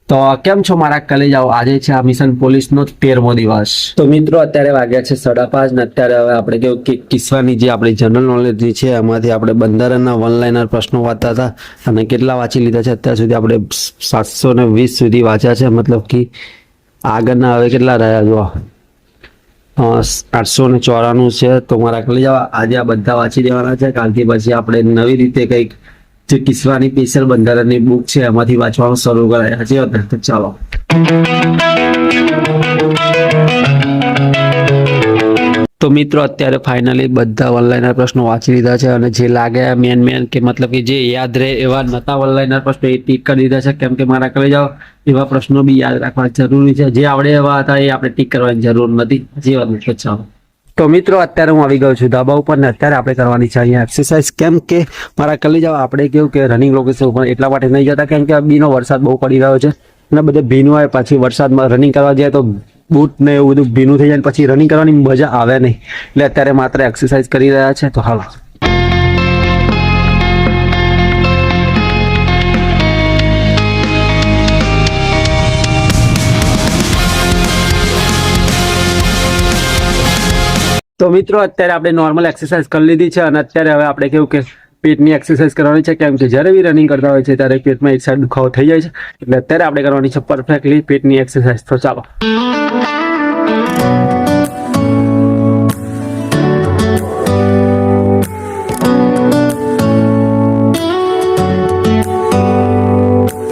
તો કેમ છો મારા કલેજાઓ? આજે છે આ મિશન પોલીસનો 13મો દિવસ. તો મિત્રો અત્યારે વાગ્યા છે 5:30 ને અત્યારે હવે આપણે કેવું કે કિસ્સાની જે આપણી જનરલ નોલેજની છે એમાંથી આપણે બંધારણના વન લાઇનર પ્રશ્નો વાંચતા હતા અને કેટલા વાંચી લીધા છે અત્યાર સુધી આપણે 720 સુધી વાંચ્યા છે. મતલબ કે આગળના હવે કેટલા રહ્યા જો 894 છે. તો મારા કલેજાઓ આજે આ બધા વાંચી દેવાના છે. કાલથી પછી આપણે નવી રીતે કંઈક જે કિસ્સાની સ્પેશિયલ બંધારણની બુક છે એમાંથી વાંચવાનું શરૂ કરાય. હજી વાત તો ચાલો. તો મિત્રો અત્યારે ફાઇનલી બધા ઓનલાઈનર પ્રશ્નો વાંચી લીધા છે અને જે લાગે મેન કે મતલબ કે જે યાદ રહે એવા નતા ઓનલાઈનર પ્રશ્નો એ ટીક કરી દીધા છે. કેમ કે મારા કરી જાઓ એવા પ્રશ્નો બી યાદ રાખવા જરૂરી છે. જે આવડે એવા હતા એ આપણે ટીક કરવાની જરૂર નથી. હજી વાત તો ચાલો. તો મિત્રો અત્યારે હું આવી ગયો છું ધાબા ઉપર ને અત્યારે આપણે કરવાની છે અહીંયા એક્સરસાઇઝ. કેમ કે મારા કલી જાવ આપણે કેવું કે રનિંગ લોકેશન ઉપર એટલા માટે નહીં જતા કેમ કે બીનો વરસાદ બહુ પડી રહ્યો છે અને બધે ભીનું આવે. પછી વરસાદમાં રનિંગ કરવા જાય તો બૂટ ને એવું બધું ભીનું થઈ જાય પછી રનિંગ કરવાની મજા આવે નહીં. એટલે અત્યારે માત્ર એક્સરસાઇઝ કરી રહ્યા છે. તો હાલો. તો મિત્રો અત્યારે આપણે નોર્મલ એક્સરસાઇઝ કરી લીધી છે અને અત્યારે હવે આપણે કેવું કે પેટની એક્સરસાઇઝ કરવાની છે. કેમ કે જ્યારે બી રનિંગ કરતા હોય છે ત્યારે પેટમાં એક સાઈડ દુખાવો થઈ જાય છે. એટલે અત્યારે આપણે કરવાની છે પરફેક્ટલી પેટની એક્સરસાઇઝ. તો ચાલો.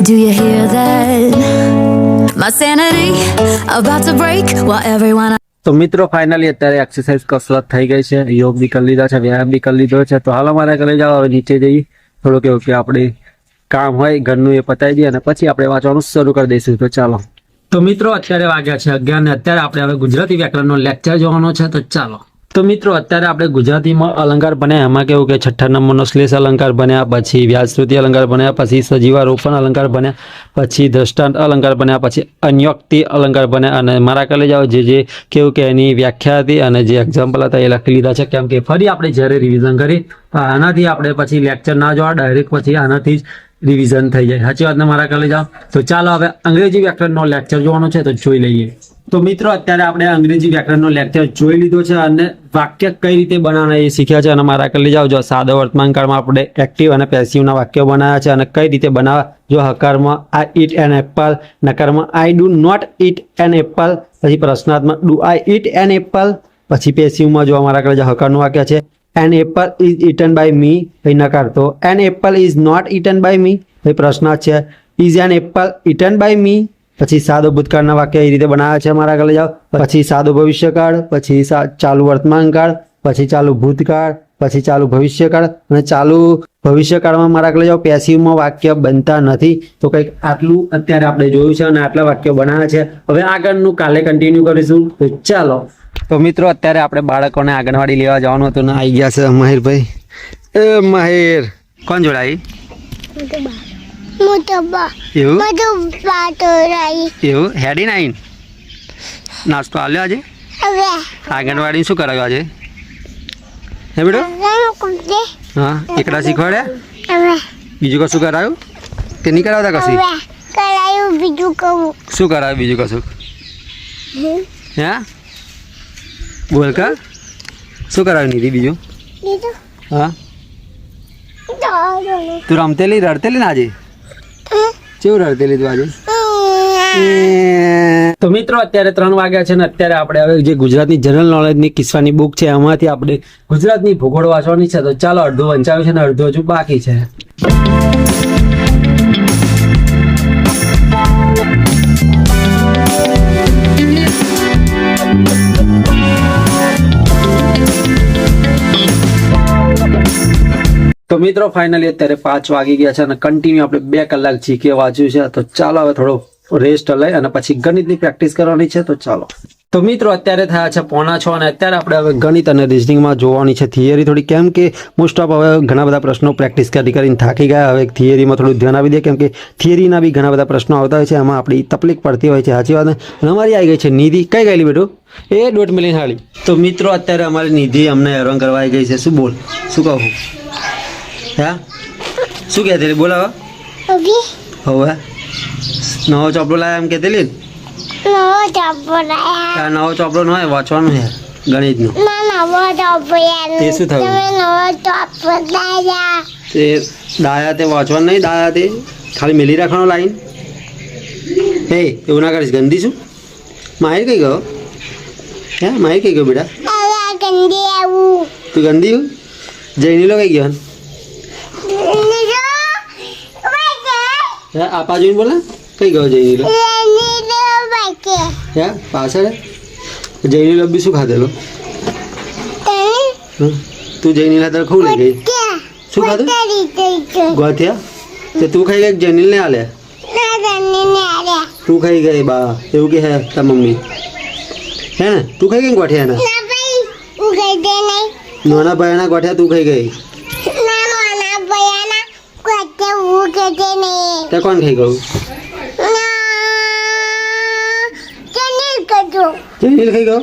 Do you hear that? My sanity about to break while everyone. તો મિત્રો ફાઇનલી અત્યારે એક્સરસાઇઝ કસરત થઈ ગઈ છે. યોગ બી કરી લીધા છે, વ્યાયામ બી કરી લીધો છે. તો હાલો મારા ઘરે જાઓ. હવે નીચે જઈએ થોડું કેવું કે આપણે કામ હોય ઘરનું એ પતાવી દઈએ અને પછી આપણે વાંચવાનું શરૂ કરી દઈશું. તો ચાલો. તો મિત્રો અત્યારે વાગ્યા છે 11 ને અત્યારે આપણે હવે ગુજરાતી વ્યાકરણનો લેક્ચર જોવાનો છે. તો ચાલો. તો મિત્રો અત્યારે આપણે ગુજરાતીમાં અલંકાર બન્યા એમાં કેવું કે 6ઠ્ઠા નંબરનો શ્લેષ અલંકાર બન્યા, પછી વ્યાજશ્રુતિ અલંકાર બન્યા, પછી સજીવારોપણ અલંકાર બન્યા, પછી દ્રષ્ટાંત અલંકાર બન્યા, પછી અન્યોક્તિ અલંકાર બન્યા અને મારા કલે જાઓ જે કેવું કે એની વ્યાખ્યા હતી અને જે એક્ઝામ્પલ હતા એ લખી લીધા છે. કેમ કે ફરી આપણે જ્યારે રિવિઝન કરી આનાથી આપણે પછી લેક્ચર ના જોવા ડાયરેક્ટ પછી આનાથી જ રિવિઝન થઈ જાય. સાચી વાત ને મારા કલે જાઓ. તો ચાલો હવે અંગ્રેજી વ્યાકરણનો લેક્ચર જોવાનો છે. તો જોઈ લઈએ. તો મિત્રો અત્યારે આપણે અંગ્રેજી વ્યાકરણનો લેક્ચર જોઈ લીધો છે અને વાક્ય કઈ રીતે બનાવવાના એ શીખ્યા છે. અને મારા કરી જાઓ જો સાદા વર્તમાનકાળમાં આપણે એક્ટિવ અને પેસિવના વાક્યો બનાવ્યા છે અને કઈ રીતે બનાવવા. જો હકારમાં આઈ ઈટ એન એપલ, નકારમાં I do not eat an apple, પછી પ્રશ્નાર્થમાં do I eat an apple, પછી પેસિવમાં જો અમારા કરી હકારનું વાક્ય છે an apple is eaten by me, પછી નકાર તો an apple is not eaten by me, પછી પ્રશ્નાર્થ છે is an apple eaten by me, પછી સાદો ભૂતકાળના વાક્ય એ રીતે બનાવ્યા છે મારા આગળ જાઓ. પછી સાદો ભવિષ્યકાળ, પછી ચાલુ વર્તમાનકાળ, પછી ચાલુ ભૂતકાળ, પછી ચાલુ ભવિષ્યકાળ અને ચાલુ ભવિષ્યકાળમાં મારા આગળ જાઓ પેસિવમાં વાક્ય બનતા નથી. તો કંઈક આટલું અત્યારે આપણે જોયું છે અને આટલા વાક્યો બનાવ્યા છે. હવે આગળનું કાલે કન્ટિન્યુ કરીશું. તો ચાલો. તો મિત્રો અત્યારે આપણે બાળકોને આંગણવાડી લેવા જવાનું હતું ને આવી ગયા છે મહેરભાઈ. એ મહેર કોણ જોડાઈ? એવું હેડી નાઈન નાસ્તો આલ્યો આજે આંગણવાડી શું કરાવ્યું આજે? હે બેટો? હા એકડા શીખવાડ્યા? બીજું કશું કરાયું કે નહીં કરાવતા? કશી શું કરાવ્યું બીજું કશું? હે બોલ કા શું કરાવ્યું નિધિ બીજું? હા તું રમતેલી રડતેલી ને આજે? કેવું રડતેલી તું આજે? તો મિત્રો અત્યારે 3 વાગ્યા છે ને અત્યારે આપણે હવે જે ગુજરાતની જનરલ નોલેજની કિસ્સાની બુક છે એમાંથી આપણે ગુજરાતની ભૂગોળ વાંચવાની છે. તો ચાલો અડધું વંચાવ્યું છે ને અડધું હજુ બાકી છે. તો મિત્રો ફાઇનલી અત્યારે 5 વાગી ગયા છે અને કન્ટિન્યુ આપણે 2 કલાક જીકે વાંચ્યું છે. તો ચાલો હવે થોડો રેસ્ટ લઈ અને પછી ગણિતની પ્રેક્ટિસ કરવાની છે. તો ચાલો. તો મિત્રો અત્યારે થયા છે 5:45 અને અત્યારે આપણે હવે ગણિત અને રિઝનિંગમાં જોવાની છે થિયરી થોડી. કેમ કે મોસ્ટ ઓફ હવે ઘણા બધા પ્રશ્નો પ્રેક્ટિસ કરીને થાકી ગયા. હવે થિયરીમાં થોડું ધ્યાન આપી દે કેમ કે થિયરીના બી ઘણા બધા પ્રશ્નો આવતા હોય છે એમાં આપણી તકલીફ પડતી હોય છે. સાચી વાત ને? અને અમારી આવી ગઈ છે નિધિ. કઈ ગયેલી બેટું? એ 1.5 મિલિયન હાળી. તો મિત્રો અત્યારે અમારી નિધિ અમને હેરાન કરવા આવી ગઈ છે. શું બોલ શું કહું? હા શું કહેતી બોલાવો હવે નવો ચોપડો લાયા એમ કહેતેલી ને? નવો ચોપડો લાયા. આ નવો ચોપડો ન હોય, વાંચવાનું છે ગણિતનું. ના નવો ચોપડો યાર. તે શું થયું? તમે નવો ચોપડો લાયા. તે દાયા તે વાંચવાનું નહીં, દાયા તે ખાલી મેલી રાખવાનો લાઈન. હે એવું ના કરીશ, ગંદી છું. માહિર કઈ ગયો? હે માહિર કઈ ગયો બેટા? હવે આ ગંદી આવું. તું ગંદી હું? જઈનીલો કઈ ગયો? નીરો વાગે. હે આપા જોઈને બોલે કઈ ગયો જઈનીલો? નીરો વાગે. હે પાછળ જઈનીલો બી શું ખાધેલો? તને હં? તું જઈનીલા તારે ખવું લઈ ગઈ? ક્યાં? શું ખાધું? પતારી ગઈ. ગોથિયા તે તું ખાઈ ગઈ જઈનીલને આલે? ના ગંદી ને આર્યા. તું ખાઈ ગઈ બા એવું કે હે તાર મમ્મી? હે ને તું ખાઈ ગઈ ગોઠિયા ને? ના ભાઈ ઉગાઈ દે નહીં. નાના ભાઈના ગોઠિયા તું ખાઈ ગઈ? ના માના ભયાના કોતે ઉગે દે નહીં. તે કોણ ખાઈ ગયું? ના ચનીલ કજો. જઈનીલ ખાઈ ગયો?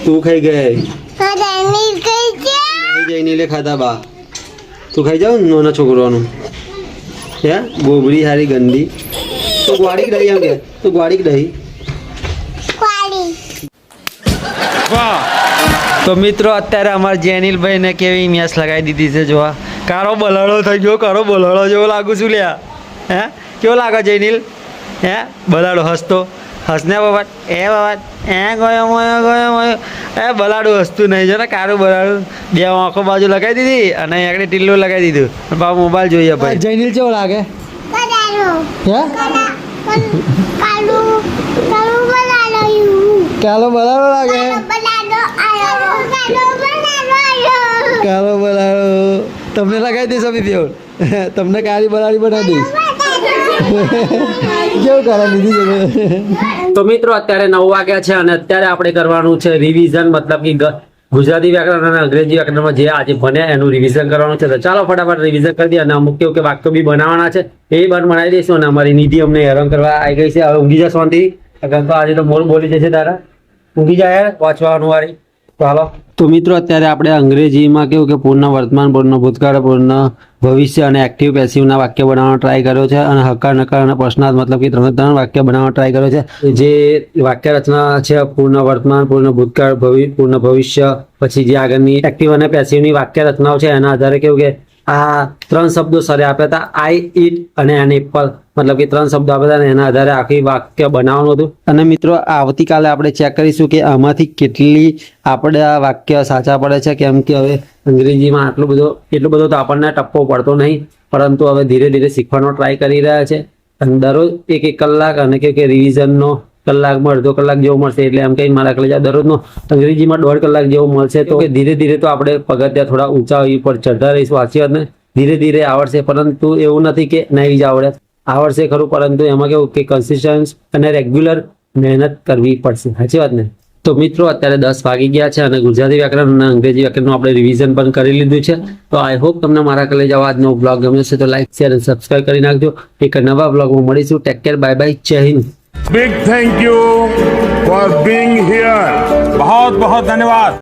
તું ખાઈ ગઈ? ચનીલ કઈ છે. નહીં જઈનીલે ખાધા બા. તું ખાઈ જાવ ને નાના છોકરાનું? હે ગોબરી હારી ગંદી. તું ગ્વાડીક દહીં એમ કે? તું ગ્વાડીક દહીં? પાડી. તો મિત્રો અત્યારે અમારા જેનિલભાઈને કેવી મેસ લગાવી દીધી છે જોવા. કારો બલાડો થઈ ગયો, કારો બલાડો જેવો લાગુ છું લ્યા. હે કેવો લાગે જૈનિલ? હે બલાડો હસતો હસને બાબા એ બાબા એ ગયો મોયો ગયો મોયો એ બલાડું હસતું નહીં જો ને કારું બલાડું બે આંખો બાજુ લગાવી દીધી અને આગળ ટીલ્લું લગાવી દીધું. બાબા મોબાઈલ જોઈએ ભાઈ. જૈનિલ કેવો લાગે? કડારો. હે કાલુ કાલુ બનાડ્યું. કાલો બલાડો લાગે? બનાડો આયો. કાલુ બનાડો આયો. કાલો બલાડો તમને લગાવી દઈશ અભી દેવ. તમને કાળી બલાડી બનાવી દઈશ. કેવું કરવા લીધી છે? તો મિત્રો અત્યારે 9 વાગ્યા છે અને અત્યારે આપણે કરવાનું છે રિવિઝન, મતલબ કે ગુજરાતી વ્યાકરણ અને અંગ્રેજી વ્યાકરણમાં જે આજે ભણ્યા એનું રિવિઝન કરવાનું છે. તો ચાલો ફટાફટ રિવિઝન કરી દઈએ અને અમુક કેવું કે વાક્યો બી બનાવવાના છે એ પણ બનાવી દઈશું. અને અમારી નિધિ અમને હેરાન કરવા આવી ગઈ છે. હવે ઊંઘી જા શાંતિ, કારણ તો આજે તો મોર બોલી જશે તારા. ઊંઘી જાય વાંચવાનું વાળી. ચાલો તો મિત્રો અત્યારે આપણે અંગ્રેજીમાં કેવું કે પૂર્ણ વર્તમાન, પૂર્ણ ભૂતકાળ, પૂર્ણ ભવિષ્ય અને એક્ટિવ પેસિવના વાક્ય બનાવવાનો ટ્રાય કર્યો છે. અને હકાર નકાર અને પ્રશ્નાર્થ મતલબ કે 3 વાક્ય બનાવવાનો ટ્રાય કર્યો છે. જે વાક્ય રચના છે પૂર્ણ વર્તમાન, પૂર્ણ ભૂતકાળ, પૂર્ણ ભવિષ્ય, પછી જે આગળની એક્ટિવ અને પેસિવની વાક્ય રચનાઓ છે એના આધારે કેવું કે આ 3 શબ્દો સરે આપ્યા હતા, આઈ, ઈટ અને એન એપલ, મતલબ કે 3 શબ્દો આપ્યા હતા અને એના આધારે આખી વાક્ય બનાવવાનું હતું. અને મિત્રો આવતીકાલે આપણે ચેક કરીશું કે આમાંથી કેટલી આપણે આ વાક્ય સાચા પડે છે. કેમ કે હવે અંગ્રેજીમાં એટલો બધો તો આપણને ટપ્પો પડતો નહીં, પરંતુ હવે ધીરે ધીરે શીખવાનો ટ્રાય કરી રહ્યા છે. અને દરરોજ 1 કલાક અને કે રિવિઝનનો કલાકમાં અડધો કલાક જેવો મળશે. એટલે એમ કઈ મારા કલેજા દરરોજનો અંગ્રેજીમાં 1.5 કલાક જેવો મળશે. તો કે ધીરે ધીરે તો આપણે પગથિયા થોડા ઊંચા ઉપર ચઢતા રહીશું. સાચી વાત ને? ધીરે ધીરે આવડશે, પરંતુ એવું નથી કે નહીં જ આવડે, આવડશે ખરું, પરંતુ એમાં કેવું કે કન્સિસ્ટન્સ અને રેગ્યુલર મહેનત કરવી પડશે. સાચી વાત ને? તો મિત્રો અત્યારે 10 વાગી ગયા છે અને ગુજરાતી વ્યાકરણ અને અંગ્રેજી વ્યાકરણનું આપણે રિવિઝન પણ કરી લીધું છે. તો આઈ હોપ તમને મારા કલેજા આજનો બ્લોગ ગમ્યો છે. તો લાઈક, શેર અને સબસ્ક્રાઇબ કરી નાખજો. એક નવા બ્લોગમાં મળીશું. ટેક કેર, બાય બાય, જય Hind. Big thank you for being here. बहुत बहुत धन्यवाद.